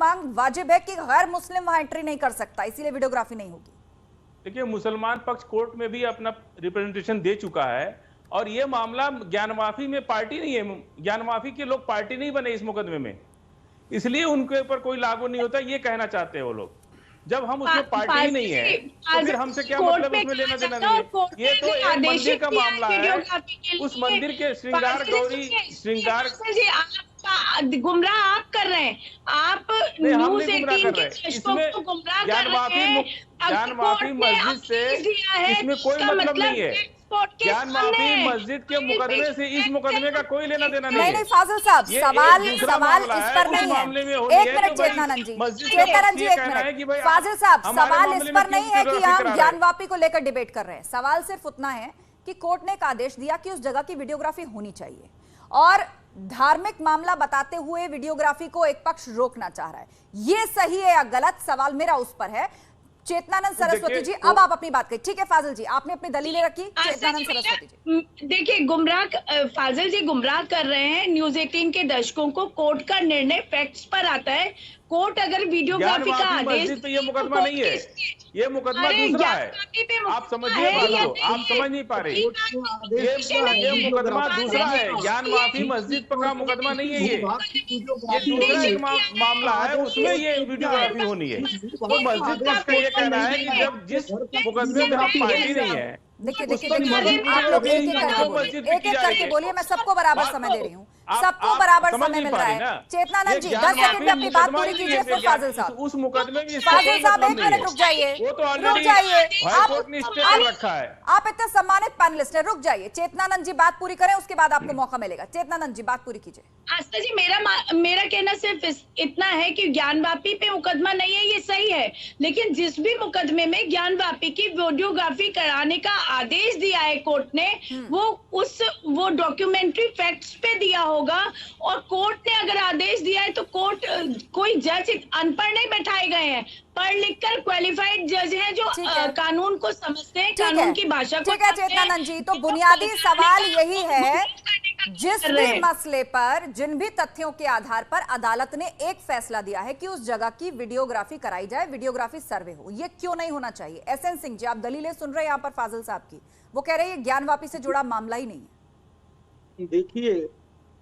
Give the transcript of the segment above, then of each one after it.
मांग वाजिब है कि गैर मुस्लिम वहां एंट्री नहीं कर सकता, इसीलिए वीडियोग्राफी नहीं होगी? देखिए, मुसलमान पक्ष कोर्ट में भी अपना रिप्रेजेंटेशन दे चुका है और ये मामला ज्ञान माफी में पार्टी नहीं है, ज्ञान माफी के लोग पार्टी नहीं बने इस मुकदमे में, इसलिए उनके ऊपर कोई लागू नहीं होता, ये कहना चाहते हैं वो लोग। जब हम उसमें पार्टी ही नहीं है तो फिर हमसे क्या मतलब, उसमें लेना देना नहीं है। ये तो एक मंदिर का मामला है, उस मंदिर के श्रृंगार गौरी श्रृंगार गुमराह आप कर रहे हैं, आप न्यूज़ 18 के दर्शकों को गुमराह कर रहे हैं। ज्ञान माफी मस्जिद से इसमें कोई मतलब नहीं है। ज्ञान माफी मस्जिद के मुकदमे से इस मुकदमे का कोई लेना देना नहीं है। नहीं फाजिल साहब, सवाल इस पर नहीं है। एक मिनट चेतनानंद जी, एक मिनट फाजिल साहब, सवाल इस पर नहीं है कि हम ज्ञानवापी को लेकर डिबेट कर रहे हैं। सवाल सिर्फ उतना है कि कोर्ट ने एक आदेश दिया कि उस जगह की वीडियोग्राफी होनी चाहिए और धार्मिक मामला बताते हुए वीडियोग्राफी को एक पक्ष रोकना चाह रहा है। ये सही है या गलत, सवाल मेरा उस पर है। चेतनानंद सरस्वती जी, अब आप अपनी बात करें। ठीक है फाजिल जी, आपने अपनी दलीलें रखी, चेतनानंद सरस्वती जी। देखिए, फाजिल जी गुमराह कर रहे हैं न्यूज़ 18 के दर्शकों को। कोर्ट का निर्णय फैक्ट्स पर आता है। कोर्ट अगर वीडियोग्राफी का आदेश, तो ये मुकदमा नहीं है, ये मुकदमा दूसरा है। आप समझिए बात को, आप समझ नहीं पा रहे। ये मुकदमा दूसरा है, ज्ञान माफी मस्जिद का मुकदमा नहीं है। ये दूसरा एक मामला है, उसमें ये वीडियोग्राफी होनी है। तो मस्जिद का इसका ये कहना है कि जब जिस मुकदमे में हम पार्टी नहीं है। देखिए आप लोग एक एक करके बोलिए, मैं सबको बराबर समय दे रही हूँ, सबको बराबर समय मिल रहा है। चेतनानंद जी 10 सेकंड में अपनी बात पूरी कीजिए, फिर फाजिल साहब। उस मुकदमे में फाजिल साहब 1 मिनट रुक जाइए, रुक जाइए। आप इतने सम्मानित पैनलिस्ट हैं, रुक जाइए। चेतनानंद जी बात पूरी करें, उसके बाद आपको मौका मिलेगा। चेतनानंद जी बात पूरी कीजिए। आस्था जी, मेरा कहना सिर्फ इतना है कि ज्ञानवापी पे मुकदमा नहीं है, ये सही है, लेकिन जिस भी मुकदमे में ज्ञानवापी की वीडियोग्राफी कराने का आदेश दिया है कोर्ट ने, वो डॉक्यूमेंट्री फैक्ट्स पे दिया होगा। और कोर्ट ने अगर आदेश दिया है तो कोर्ट, कोई जज अनपढ़ नहीं बैठाए गए हैं, पढ़ लिखकर क्वालिफाइड जज हैं जो कानून को समझते हैं, कानून की भाषा को। ठीक है चेतनानंद जी, तो बुनियादी सवाल यही है, जिस भी मसले पर, जिन भी तथ्यों के आधार पर अदालत ने एक फैसला दिया है कि उस जगह की वीडियोग्राफी कराई जाए, वीडियोग्राफी सर्वे हो, ये क्यों नहीं होना चाहिए? एसएन सिंह जी, आप दलीलें सुन रहे हैं यहाँ पर फाजिल साहब की, वो कह रहे हैं ज्ञानवापी से जुड़ा मामला ही नहीं है। देखिए,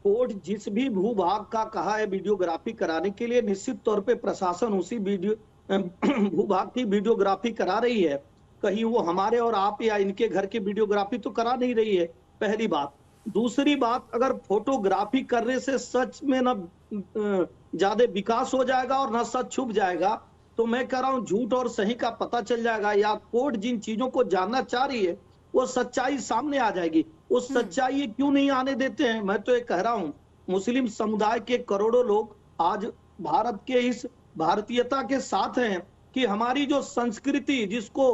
कोर्ट जिस भी भूभाग का कहा है वीडियोग्राफी कराने के लिए, निश्चित तौर पे प्रशासन उसी भूभाग की वीडियोग्राफी करा रही है। कहीं वो हमारे और आप या इनके घर की वीडियोग्राफी तो करा नहीं रही है, पहली बात। दूसरी बात, अगर फोटोग्राफी करने से सच में न ज्यादा विकास हो जाएगा और न सच छुप जाएगा, तो मैं कह रहा हूँ झूठ और सही का पता चल जाएगा। या कोर्ट जिन चीजों को जानना चाह रही है वो सच्चाई सामने आ जाएगी। वो सच्चाई क्यों नहीं आने देते हैं? मैं तो ये कह रहा हूँ, मुस्लिम समुदाय के करोड़ों लोग आज भारत के इस भारतीयता के साथ हैं कि हमारी जो संस्कृति, जिसको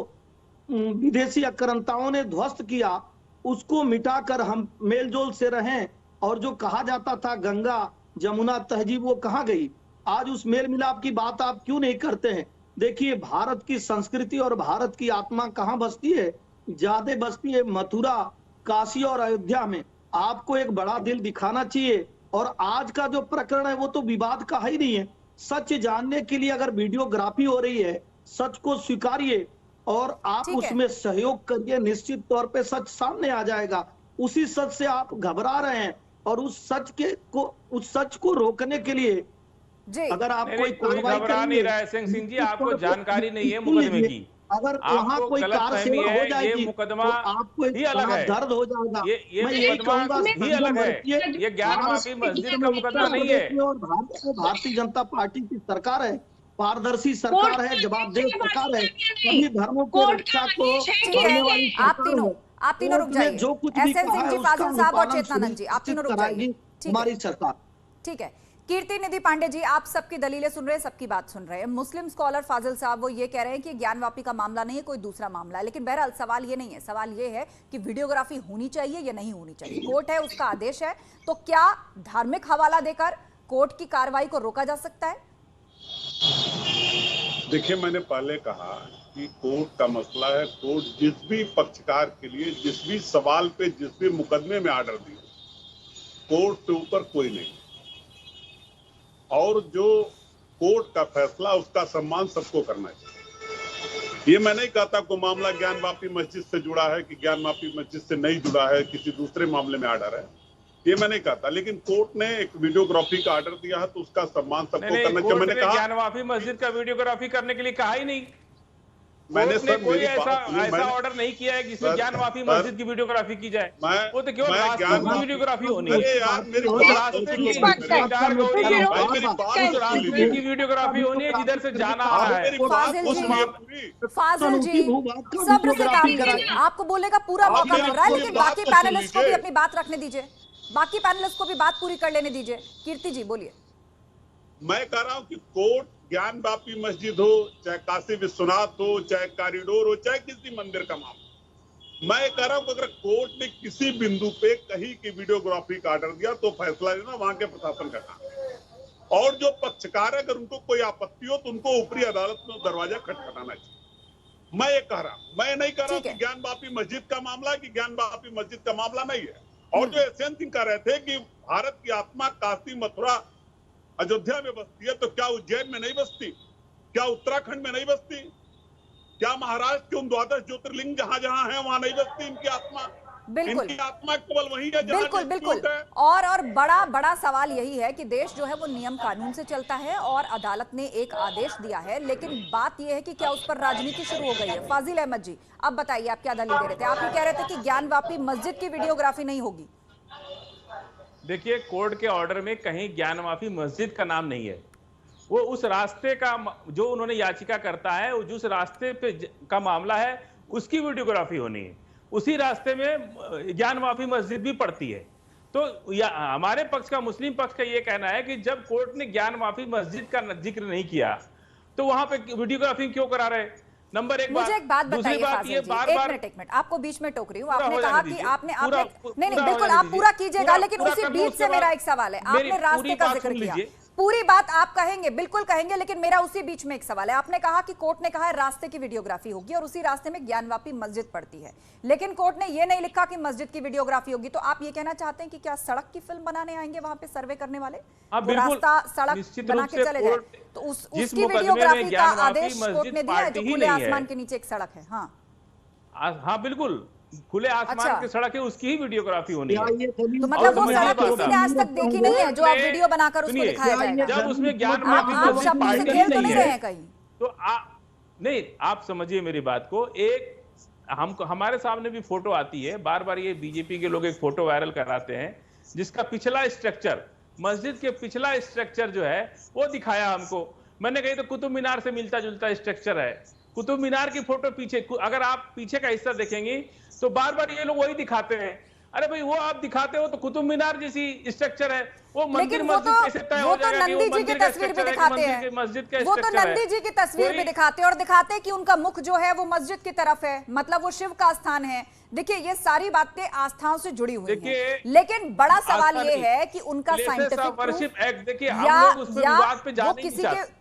विदेशी आक्रांताओं ने ध्वस्त किया, उसको मिटाकर हम मेलजोल से रहें। और जो कहा जाता था गंगा जमुना तहजीब, वो कहाँ गई? आज उस मेल मिलाप की बात आप क्यों नहीं करते हैं? देखिए, भारत की संस्कृति और भारत की आत्मा कहाँ बसती है? ज्यादा बसती है मथुरा, काशी और अयोध्या में। आपको एक बड़ा दिल दिखाना चाहिए। और आज का जो प्रकरण है वो तो विवाद का ही नहीं है। सच जानने के लिए अगर वीडियोग्राफी हो रही है, सच को स्वीकारिए और आप उसमें सहयोग करिए, निश्चित तौर पे सच सामने आ जाएगा। उसी सच से आप घबरा रहे हैं और उस सच को रोकने के लिए अगर आप कोई घबरा नहीं रहा है सिंह जी, आपको जानकारी नहीं है मुकदमे की। अगर वहाँ कोई कारसेवा हो जाएगी ये मुकदमा तो आपको ही अलग है, दर्द हो जाएगा। ये मुकदमा ही अलग है, ये ज्ञान माफी मस्जिद का मुकदमा नहीं है। और भारतीय जनता पार्टी की सरकार है, पारदर्शी सरकार है, जवाबदेह सरकार है, सभी धर्मों को रक्षा को करने वाली आप तीनों रुक जाइए। जो कुछ भी एसएन सिंह जी, फाजिल साहब और चेतनानंद जी, आप तीनों रुक जाइए। हमारी सरकार। ठीक है, कीर्ति निधि पांडे जी, आप सबकी दलीलें सुन रहे हैं, सबकी बात सुन रहे हैं। मुस्लिम स्कॉलर फाजिल साहब वो ये कह रहे हैं कि ज्ञानवापी का मामला नहीं है, कोई दूसरा मामला है। लेकिन बहरहाल सवाल ये नहीं है, सवाल ये है कि वीडियोग्राफी होनी चाहिए या नहीं होनी चाहिए। कोर्ट है, उसका आदेश है, तो क्या धार्मिक हवाला देकर कोर्ट की कार्रवाई को रोका जा सकता है? देखिए, मैंने पहले कहा कि कोर्ट का मसला है। कोर्ट जिस भी पक्षकार के लिए, जिस भी सवाल पे, जिस भी मुकदमे में आर्डर दिए, कोर्ट के ऊपर कोई नहीं। और जो कोर्ट का फैसला, उसका सम्मान सबको करना चाहिए। ये मैं नहीं कहता कोई मामला ज्ञान वापी मस्जिद से जुड़ा है कि ज्ञान वापी मस्जिद से नहीं जुड़ा है, किसी दूसरे मामले में आर्डर है, ये मैं नहीं कहता। लेकिन कोर्ट ने एक वीडियोग्राफी का आर्डर दिया है तो उसका सम्मान सबको करना चाहिए। मैंने कहा ज्ञान वापी मस्जिद का वीडियोग्राफी करने के लिए कहा ही नहीं। मैंने सर कोई ऐसा ऑर्डर नहीं किया है कि इसमें ज्ञान वापी मस्जिद की वीडियोग्राफी की जाए। वो तो केवल रास्ते की वीडियोग्राफी होनी है, रास्ते की वीडियोग्राफी होनी है जिधर से जाना आ रहा है। फाजिल जी सब्र से काम लीजिए, आपको बोलने का पूरा मौका मिल रहा है, लेकिन बाकी पैनलिस्ट को भी अपनी बात रखने दीजिए, बाकी पैनलिस्ट को भी बात पूरी कर लेने दीजिए। कीर्ति जी बोलिए। मैं कह रहा हूं कि कोर्ट ज्ञान वापी मस्जिद हो, चाहे काशी विश्वनाथ हो, चाहे कॉरिडोर हो, चाहे किसी मंदिर का मामला, मैं कह रहा हूं कि अगर कोर्ट ने किसी बिंदु पे कहीं की वीडियोग्राफी का आर्डर दिया तो फैसला लेना वहां के प्रशासन का काम है। और जो पक्षकार है अगर उनको कोई आपत्ति हो तो उनको ऊपरी अदालत में दरवाजा खटखटाना चाहिए। मैं ये कह रहा हूं, मैं नहीं कह रहा कि ज्ञान वापी मस्जिद का मामला कि ज्ञान वापी मस्जिद का मामला नहीं है। और जो यशवंत सिंह कह रहे थे कि भारत की आत्मा काशी मथुरा अयोध्या में बसती है, तो क्या उज्जैन में नहीं बसती? क्या उत्तराखंड में नहीं बसती? क्या महाराष्ट्र के उन 12 ज्योतिर्लिंग जहां जहां हैं वहां नहीं बसती इनकी आत्मा? बिल्कुल, इनकी आत्मा केवल वही है जहां बिल्कुल बिल्कुल। और बड़ा सवाल यही है कि देश जो है वो नियम कानून से चलता है और अदालत ने एक आदेश दिया है, लेकिन बात यह है कि क्या उस पर राजनीति शुरू हो गई है। फाजिल अहमद जी अब बताइए, आप क्या दलील दे रहे थे? आप ये कह रहे थे कि ज्ञान वापी मस्जिद की वीडियोग्राफी नहीं होगी। देखिए, कोर्ट के ऑर्डर में कहीं ज्ञान वापी मस्जिद का नाम नहीं है। वो उस रास्ते का जो उन्होंने याचिका करता है, जिस रास्ते पे का मामला है उसकी वीडियोग्राफी होनी है। उसी रास्ते में ज्ञान वापी मस्जिद भी पड़ती है। तो हमारे पक्ष का, मुस्लिम पक्ष का ये कहना है कि जब कोर्ट ने ज्ञान वापी मस्जिद का जिक्र नहीं किया तो वहां पे वीडियोग्राफी क्यों करा रहे? नंबर एक। मुझे एक बात बताइए फाजिल जी, एक मिनट, आपको बीच में टोक रही हूँ। आपने कहा कि आपने नहीं बिल्कुल आप पूरा कीजिएगा, लेकिन उसी बीच से मेरा एक सवाल है। आपने रास्ते का जिक्र किया, पूरी बात आप कहेंगे, बिल्कुल कहेंगे, लेकिन मेरा उसी बीच में एक सवाल है। आपने कहा कि कोर्ट ने कहा है रास्ते की वीडियोग्राफी होगी और उसी रास्ते में ज्ञान वापी मस्जिद पड़ती है, लेकिन कोर्ट ने ये नहीं लिखा कि मस्जिद की वीडियोग्राफी होगी। तो आप ये कहना चाहते हैं कि क्या सड़क की फिल्म बनाने आएंगे वहां पे सर्वे करने वाले, वो रास्ता सड़क बना के चले जाए? तो उसकी वीडियोग्राफी का आदेश कोर्ट ने दिया है जो खुले आसमान के नीचे एक सड़क है। हाँ बिल्कुल, खुले आसमान की सड़क है, उसकी ही वीडियोग्राफी होनी है। तो मतलब वो सड़क किसी ने आज तक देखी नहीं है जो आप वीडियो बनाकर उसको दिखाया जाएगा। जब उसमें ज्ञान वापी आप पार्टी खेल तो नहीं रहे हैं कहीं? तो नहीं, आप समझिए मेरी बात को। एक हमारे सामने भी फोटो आती है, बार बार ये बीजेपी के लोग एक फोटो वायरल कराते हैं जिसका पिछला स्ट्रक्चर, मस्जिद के पिछला स्ट्रक्चर जो है वो दिखाया हमको। मैंने कही तो कुतुब मीनार से मिलता जुलता स्ट्रक्चर है। कुतुब मीनार की फोटो पीछे, अगर आप पीछे का हिस्सा देखेंगे तो बार बार ये लोग वही दिखाते हैं। अरे भाई, वो आप दिखाते हो तो कुतुब मीनार जैसी स्ट्रक्चर है, वो मंदिर मस्जिद कैसे तय हो जाएगा कि वो मंदिर का स्ट्रक्चर है, मस्जिद का स्ट्रक्चर है? वो तो नंदी जी की तस्वीर भी दिखाते हैं और दिखाते हैं कि उनका मुख जो है वो मस्जिद की तरफ है, मतलब वो शिव का स्थान है। देखिए, ये सारी बातें आस्थाओं से जुड़ी हुई हैं, लेकिन बड़ा सवाल ये है कि उनका साइंटिफिक या वो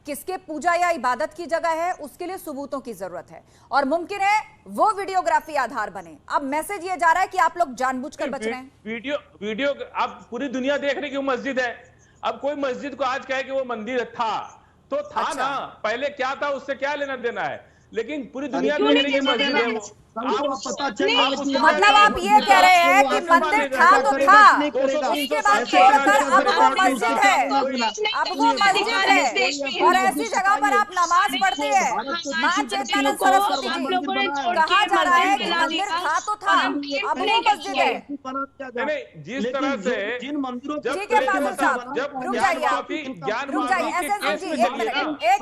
किसके पूजा या इबादत की जगह है, उसके लिए सबूतों की जरूरत है और मुमकिन है वो वीडियोग्राफी आधार बने। अब मैसेज ये जा रहा है कि आप लोग जानबूझकर बच रहे हैं। वीडियो अब पूरी दुनिया देख रही कि वो मस्जिद है। अब कोई मस्जिद को आज कहे कि वो मंदिर था तो था ना, पहले क्या था उससे क्या लेना देना है, लेकिन पूरी दुनिया देख रही है मस्जिद है वो। मतलब आप ये कह रहे हैं कि मंदिर था तो था, उसके बाद छोड़कर अब वो मस्जिद है, अब वो मस्जिद है और ऐसी जगह पर आप नमाज पढ़ते हैं। मां चेतनानंद सरस्वती जी, कहा जा रहा है कि मंदिर था तो था, अब वो मस्जिद है। जिस तरह से जिन मंदिरों, ठीक है फाजिल साहब, रुक जाइए आप, रुक जाइए। एसएस जी एक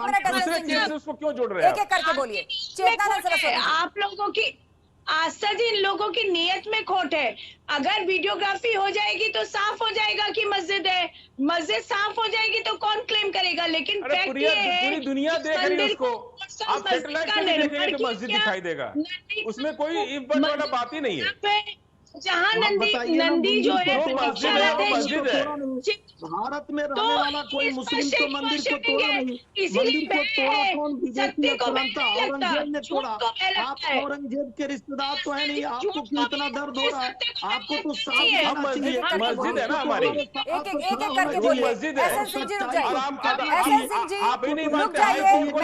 मिनट एसएस जी, उसको क्यों जोड़ रहे हैं? एक एक करके बोलिए। चेतनानंद सरस्वती, आप लोगों की आस्था जी, इन लोगों की नियत में खोट है। अगर वीडियोग्राफी हो जाएगी तो साफ हो जाएगा कि मस्जिद है, मस्जिद साफ हो जाएगी तो कौन क्लेम करेगा। लेकिन फैक्ट ये है पूरी दुनिया देख रही है उसको, आप सैटेलाइट से देखेंगे तो मस्जिद दिखाई देगा, उसमें कोई इम्पोर्टेंट वाला बात ही नहीं है। जहाँ नंदी जो है भारत में रहने वाला कोई मुस्लिम तो मंदिर को तोड़ा नहीं, मंदिर को तोड़ा कौन? विदेशी आक्रांता औरंगजेब ने तोड़ा। आप औरंगजेब के रिश्तेदार तो है नहीं, आपको क्यों इतना दर्द हो रहा है? आपको तो साफ कहना चाहिए। मस्जिद है ना हमारी, एक करके बोलिए। मस्जिद है। एसएन सिंह जी रुक जाइए, एसएन सिंह जी आप ही नहीं रुक मानते, जाइए, हाईकोर्ट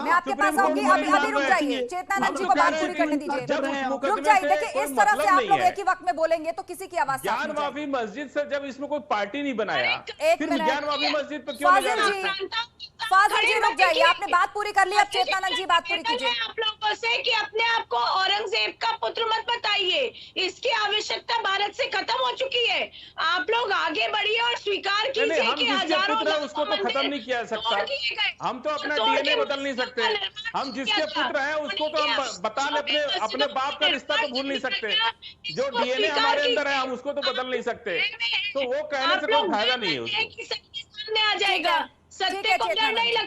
मैं आपके पास आऊंगी, अभी रुक जाइए। चेतनानंद जी को बात पूरी करने दीजिए, रुक जाइए। देखिए इस तरह से आप लोग एक ही वक्त में बोलेंगे तो किसी की आवाज साफ नहीं जाएगी। ज्ञान मस्जिद से जब इसमें कोई पार्टी नहीं बनाया, एक फिर मिनट। ज्ञान मस्जिद पे क्यों लगा? फाजिल जी रुक जाइए, आपने बात पूरी कर ली, अब चेतनानंद जी बात पूरी कीजिए। आप लोगों से कि अपने आप को औरंगजेब का पुत्र मत बताइए, इसकी आवश्यकता भारत से खत्म हो चुकी है। आप लोग आगे बढ़िए और स्वीकार कीजिए कि हजारों उसको तो खत्म नहीं किया सकता। हम तो अपना डीएनए बदल नहीं सकते। हम जिसके पुत्र हैं उसको तो हम बता ले, अपने बाप का रिश्ता तो भूल नहीं सकते। जो डीएनए हमारे अंदर है हम उसको तो बदल नहीं सकते। तो वो कहने से कोई फायदा नहीं है उसको। सामने आ जाएगा, सत्य को डर नहीं लगता।